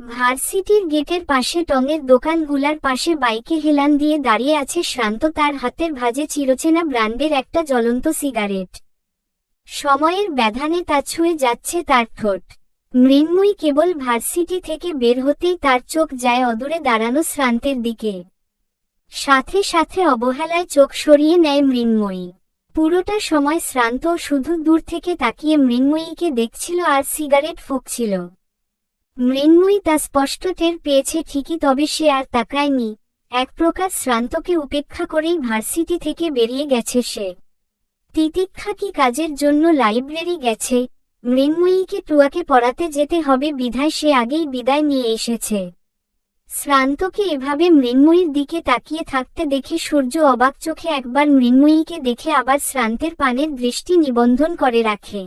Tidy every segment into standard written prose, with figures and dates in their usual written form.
ভার্সিটির গেটের পাশে টঙের দোকানগুলার পাশে বাইকে হেলান দিয়ে দাঁড়িয়ে আছে শ্রান্ত, তার হাতের ভাঁজে চিরচেনা ব্র্যান্ডের একটা জ্বলন্ত সিগারেট। সময়ের ব্যবধানে তা ছুঁয়ে যাচ্ছে তার ঠোঁট। মৃন্ময়ী কেবল ভার্সিটি থেকে বের হতেই তার চোখ যায় অদূরে দাঁড়ানো শ্রান্তের দিকে। সাথে সাথে অবহেলায় চোখ সরিয়ে নেয় মৃন্ময়ী। পুরোটা সময় শ্রান্ত শুধু দূর থেকে তাকিয়ে মৃন্ময়ীকে দেখছিল আর সিগারেট ফুঁকছিল। মৃন্ময়ী তা স্পষ্ট টের পেয়েছে ঠিকই, তবে সে আর তাকায়নি। এক প্রকার শ্রান্তকে উপেক্ষা করেই ভার্সিটি থেকে বেরিয়ে গেছে সে। তিতিক্ষা কি কাজের জন্য লাইব্রেরি গেছে, মৃন্ময়ীকে টুয়াকে পড়াতে যেতে হবে বিধায় সে আগেই বিদায় নিয়ে এসেছে। শ্রান্তকে এভাবে মৃন্ময়ীর দিকে তাকিয়ে থাকতে দেখে সূর্য অবাক চোখে একবার মৃন্ময়ীকে দেখে আবার শ্রান্তের পানের দৃষ্টি নিবন্ধন করে রাখে।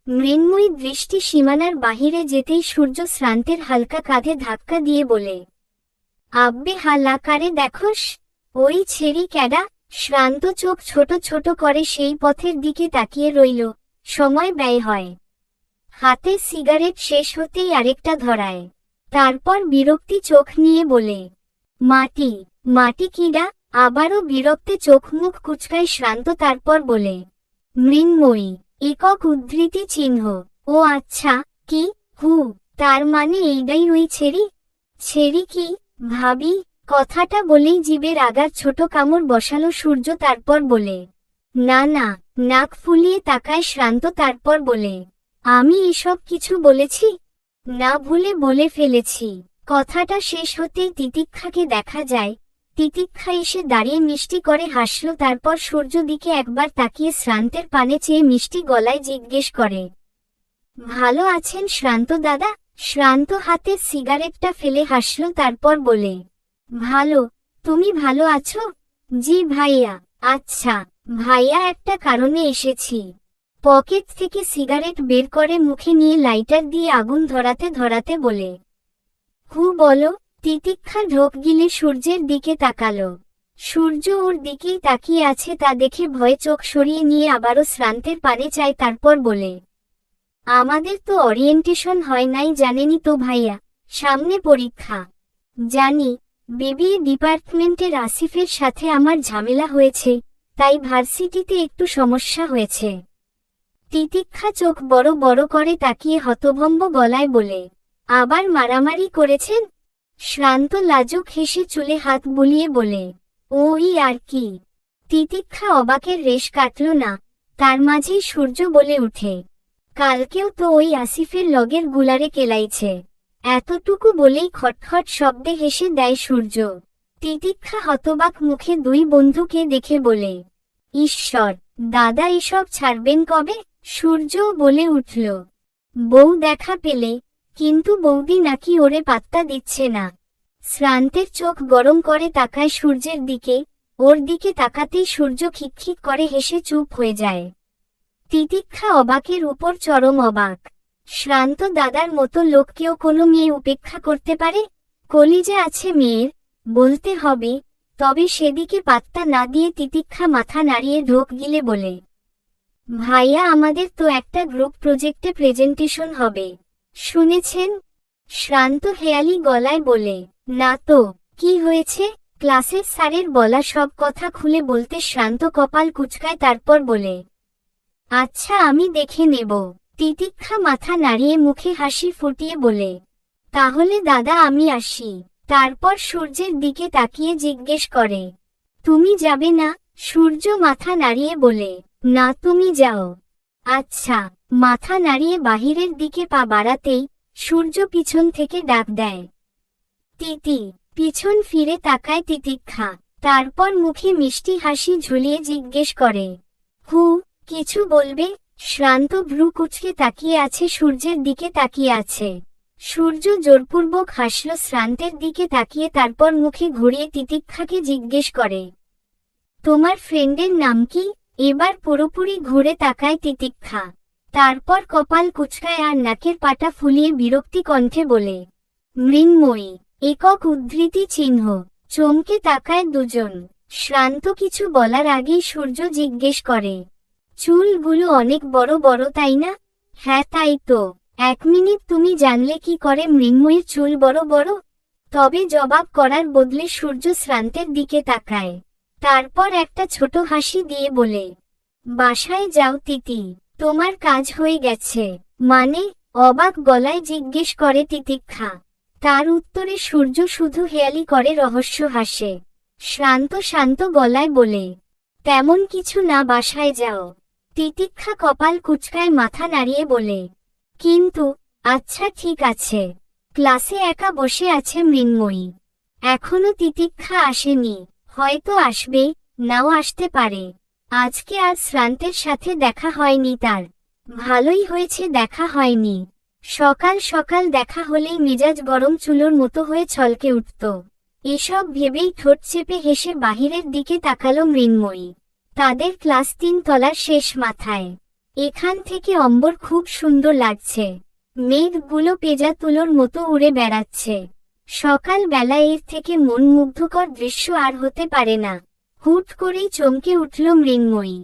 মৃন্ময়ী দৃষ্টি সীমানার বাহিরে যেতেই সূর্য শ্রান্তের হালকা কাঁধে ধাক্কা দিয়ে বলে, আব্বে হাল্লা কারে দেখোস, ওই ছেড়ি ক্যাডা। শ্রান্ত চোখ ছোট ছোট করে সেই পথের দিকে তাকিয়ে রইল। সময় ব্যয় হয়। হাতে সিগারেট শেষ হতেই আরেকটা ধরায়। তারপর বিরক্তি চোখ নিয়ে বলে, মাটি মাটি কিডা। আবারও বিরক্তে চোখ মুখ কুচকায় শ্রান্ত, তারপর বলে, মৃন্ময়ী একক উদ্ধৃতি চিহ্ন। ও আচ্ছা, কি হু, তার মানে এইটাই ওই ছেড়ি। ছেড়ি কি ভাবি? কথাটা বলেই জিভের আগার ছোট কামড় বসালো সূর্য, তারপর বলে, না না। নাক ফুলিয়ে তাকায় শ্রান্ত, তারপর বলে, আমি এসব কিছু বলেছি? না, ভুলে বলে ফেলেছি। কথাটা শেষ হতেই তিতিক্ষাকে দেখা যায়। তিতিক্ষা এসে দাঁড়িয়ে মিষ্টি করে হাসল, তারপর সূর্য দিকে একবার তাকিয়ে শ্রান্তের পানে চেয়ে মিষ্টি গলায় জিজ্ঞেস করে, ভালো আছেন শ্রান্ত দাদা? শ্রান্ত হাতে সিগারেটটা ফেলে হাসল, তারপর বলে, ভালো। তুমি ভালো আছো? জি ভাইয়া। আচ্ছা ভাইয়া, একটা কারণে এসেছি। পকেট থেকে সিগারেট বের করে মুখে নিয়ে লাইটার দিয়ে আগুন ধরাতে ধরাতে বলে, হু বলো। তিতিক্ষা ঢোক গিলে সূর্যের দিকে তাকালো। সূর্য ওর দিকেই তাকিয়ে আছে, তা দেখে ভয়ে চোখ সরিয়ে নিয়ে আবারও শ্রান্তের পানে চায়, তারপর বলে, আমাদের তো ওরিয়েন্টেশন হয় নাই, জানেনই তো ভাইয়া, সামনে পরীক্ষা। জানি, বিবিএ ডিপার্টমেন্টের আসিফের সাথে আমার ঝামেলা হয়েছে, তাই ভার্সিটিতে একটু সমস্যা হয়েছে। তিতিক্ষা চোখ বড় বড় করে তাকিয়ে হতভম্ব গলায় বলে, আবার মারামারি করেছেন? শ্রান্ত লাজুক হেসে চুলে হাত বুলিয়ে বলে, ওই আর কি। তিতিক্ষা অবাকের রেশ কাটল না। তার মাঝেই সূর্য বলে উঠে, কালকেও তো ওই আসিফের লগের গুলারে কেলাইছে। এতটুকু বলেই খটখট শব্দে হেসে দেয় সূর্য। তিতিক্ষা হতবাক মুখে দুই বন্ধুকে দেখে বলে, ঈশ্বর, দাদা এসব ছাড়বেন কবে? সূর্যও বলে উঠল, বউ দেখা পেলে, কিন্তু বৌদি নাকি ওরে পাত্তা দিচ্ছে না। শ্রান্তের চোখ গরম করে তাকায় সূর্যের দিকে। ওর দিকে তাকাতেই সূর্য খিকখিক করে হেসে চুপ হয়ে যায়। তিতিক্ষা অবাকের উপর চরম অবাক। শ্রান্ত দাদার মতো লোককেও কোনো মেয়ে উপেক্ষা করতে পারে? কলিজা আছে মেয়ের, বলতে হবে। তবে সেদিকে পাত্তা না দিয়ে তিতিক্ষা মাথা নাড়িয়ে ঢোক গিলে বলে, ভাইয়া আমাদের তো একটা গ্রুপ প্রজেক্টে প্রেজেন্টেশন হবে, শুনেছেন? শ্রান্ত হেয়ালি গলায় বলে, না তো। কি হয়েছে? ক্লাসের স্যারের বলা সব কথা খুলে বলতে শ্রান্ত কপাল কুঁচকায়, তারপর বলে, আচ্ছা আমি দেখে নেব। তিতিক্ষা মাথা নাড়িয়ে মুখে হাসি ফুটিয়ে বলে, তাহলে দাদা আমি আসি। তারপর সূর্যের দিকে তাকিয়ে জিজ্ঞেস করে, তুমি যাবে না? সূর্য মাথা নাড়িয়ে বলে, না তুমি যাও। আচ্ছা। মাথা নাড়িয়ে বাহিরের দিকে পা বাড়াতেই সূর্য পিছন থেকে ডাক দেয়, তিতি। পিছন ফিরে তাকায় তিতিক্ষা। তারপর মুখে মিষ্টি হাসি ঝুলিয়ে জিজ্ঞেস করে, হু, কিছু বলবে? শ্রান্ত ভ্রু কুঁচকে তাকিয়ে আছে, সূর্যের দিকে তাকিয়ে আছে। সূর্য জোরপূর্বক হাসল শ্রান্তের দিকে তাকিয়ে, তারপর মুখে ঘুরিয়ে তিতিক্ষাকে জিজ্ঞেস করে, তোমার ফ্রেন্ডের নাম কি? এবার পুরোপুরি ঘুরে তাকায় তিতিক্ষা। তারপর কপাল কুঁচকায় আর নাকের পাটা ফুলিয়ে বিরক্তি কণ্ঠে বলে, মৃন্ময়ী একক উদ্ধৃতি চিহ্ন। চমকে তাকায় দুজন। শ্রান্ত কিছু বলার আগেই সূর্য জিজ্ঞেস করে, চুলগুলো অনেক বড় বড় তাই না? হ্যাঁ তাই তো। 1 মিনিট তুমি জানলে কি করে মৃন্ময়ীর চুল বড় বড়? তবে জবাব করার বদলে সূর্য শ্রান্তের দিকে তাকায়। তারপর একটা ছোট হাসি দিয়ে বলে, বাসায় যাও তিতি, তোমার কাজ হয়ে গেছে। মানে? অবাক গলায় জিজ্ঞেস করে তিতিক্ষা। তার উত্তরে সূর্য শুধু হেয়ালি করে রহস্য হাসে। শ্রান্ত শান্ত গলায় বলে, তেমন কিছু না, বাসায় যাও। তিতিক্ষা কপাল কুঁচকায় মাথা নাড়িয়ে বলে, কিন্তু। আচ্ছা ঠিক আছে। ক্লাসে একা বসে আছে মৃন্ময়ী। এখনো তিতিক্ষা আসেনি, হয়তো আসবে, নাও আসতে পারে। আজকে আর শ্রান্তের সাথে দেখা হয়নি তার। ভালোই হয়েছে দেখা হয়নি। সকাল সকাল দেখা হলেই মেজাজ গরম চুলোর মতো হয়ে ছলকে উঠত। এসব ভেবেই ঠোঁট চেপে হেসে বাহিরের দিকে তাকালো মৃন্ময়ী। তাদের ক্লাস 3 তলার শেষ মাথায়। এখান থেকে অম্বর খুব সুন্দর লাগছে। মেঘগুলো পেঁজা তুলোর মতো উড়ে বেড়াচ্ছে। সকাল বেলায় এর থেকে মন মুগ্ধকর দৃশ্য আর হতে পারে না। হুট করেই চমকে উঠল মৃন্ময়ী।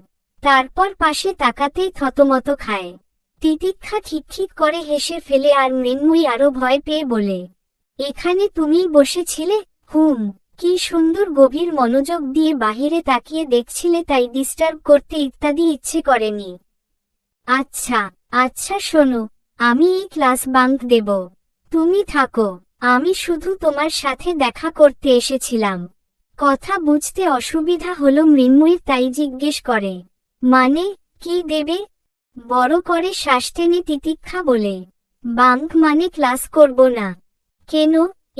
তারপর পাশে তাকাতেই থতমত খায়। তিতিক্ষা খিকখিক করে হেসে ফেলে আর মৃন্ময়ী আরো ভয় পেয়ে বলে, এখানে তুমিই বসেছিলে? হুম। কি সুন্দর গভীর মনোযোগ দিয়ে বাহিরে তাকিয়ে দেখছিলে, তাই ডিস্টার্ব করতে ইত্যাদি ইচ্ছে করেনি। আচ্ছা আচ্ছা শোনো, আমি এই ক্লাস বাঙ্ক দেব। তুমি থাকো, আমি শুধু তোমার সাথে দেখা করতে এসেছিলাম। কথা বুঝতে অসুবিধা হলো মৃন্ময়ীর, তাই জিজ্ঞেস করে, মানে, কি দেবে? বড় করে শ্বাস টেনে তিতিক্ষা বলে, বাঙ্ক মানে ক্লাস করব না। কেন?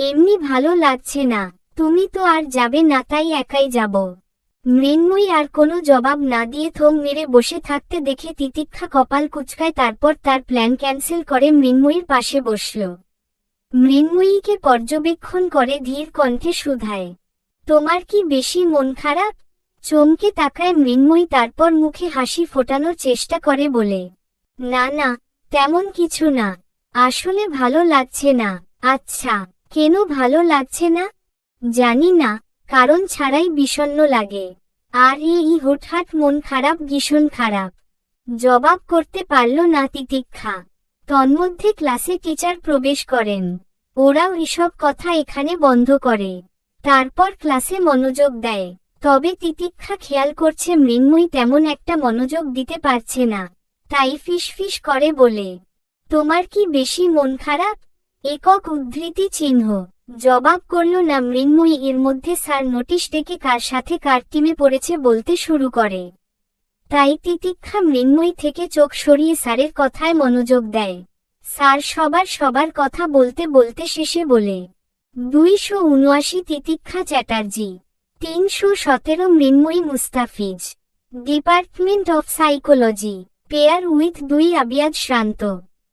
এমনি ভালো লাগছে না। তুমি তো আর যাবে না, তাই একাই যাব। মৃন্ময়ী আর কোনো জবাব না দিয়ে থম মেরে বসে থাকতে দেখে তিতিক্ষা কপাল কুঁচকায়। তারপর তার প্ল্যান ক্যান্সেল করে মৃন্ময়ীর পাশে বসল। মৃন্ময়ীকে পর্যবেক্ষণ করে ধীর কণ্ঠে শুধায়, তোমার কি বেশি মন খারাপ? চমকে তাকায় মৃন্ময়ী, তারপর মুখে হাসি ফোটানোর চেষ্টা করে বলে, না না, তেমন কিছু না। আসলে ভালো লাগছে না। আচ্ছা, কেন ভালো লাগছে না? জানি না, কারণ ছাড়াই বিষণ্ণ লাগে। আর এই হুটহাট মন খারাপ, ভীষণ খারাপ। জবাব করতে পারল না তিতিক্ষা। তন্মধ্যে ক্লাসে টিচার প্রবেশ করেন। ওরাও এসব কথা এখানে বন্ধ করে। তারপর ক্লাসে মনোযোগ দেয়। তবে তিতিক্ষা খেয়াল করছে মৃন্ময়ী তেমন একটা মনোযোগ দিতে পারছে না। তাই ফিসফিস করে বলে, তোমার কি বেশি মন খারাপ? একক উদ্ধৃতি চিহ্ন। জবাব করল না মৃন্ময়ী। এর মধ্যে স্যার নোটিশ ডেকে কার সাথে কার টিমে পড়েছে বলতে শুরু করে। তাই তিতিক্ষা মৃন্ময়ী থেকে চোখ সরিয়ে স্যারের কথায় মনোযোগ দেয়। স্যার সবার কথা বলতে বলতে শেষে বলে, 279 Titiksha Chatterjee, 317 Mrinmoyee Mustafiz, department of psychology, pair with 2 Abiyad Shranto,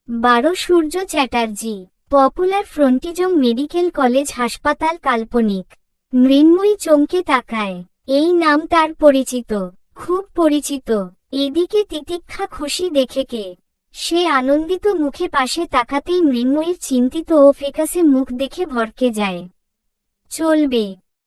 12 Surya Chatterjee, popular ফ্রন্টিজং মেডিকেল কলেজ হাসপাতাল কাল্পনিক। মৃন্ময়ী চমকে তাকায়। এই নাম তার পরিচিত, খুব পরিচিত। এদিকে তিতিক্ষা খুশি দেখে কে? সে আনন্দিত মুখে পাশে তাকাতেই মৃন্ময়ীর চিন্তিত ও ফ্যাকাশে মুখ দেখে ভড়কে যায়। চলবে।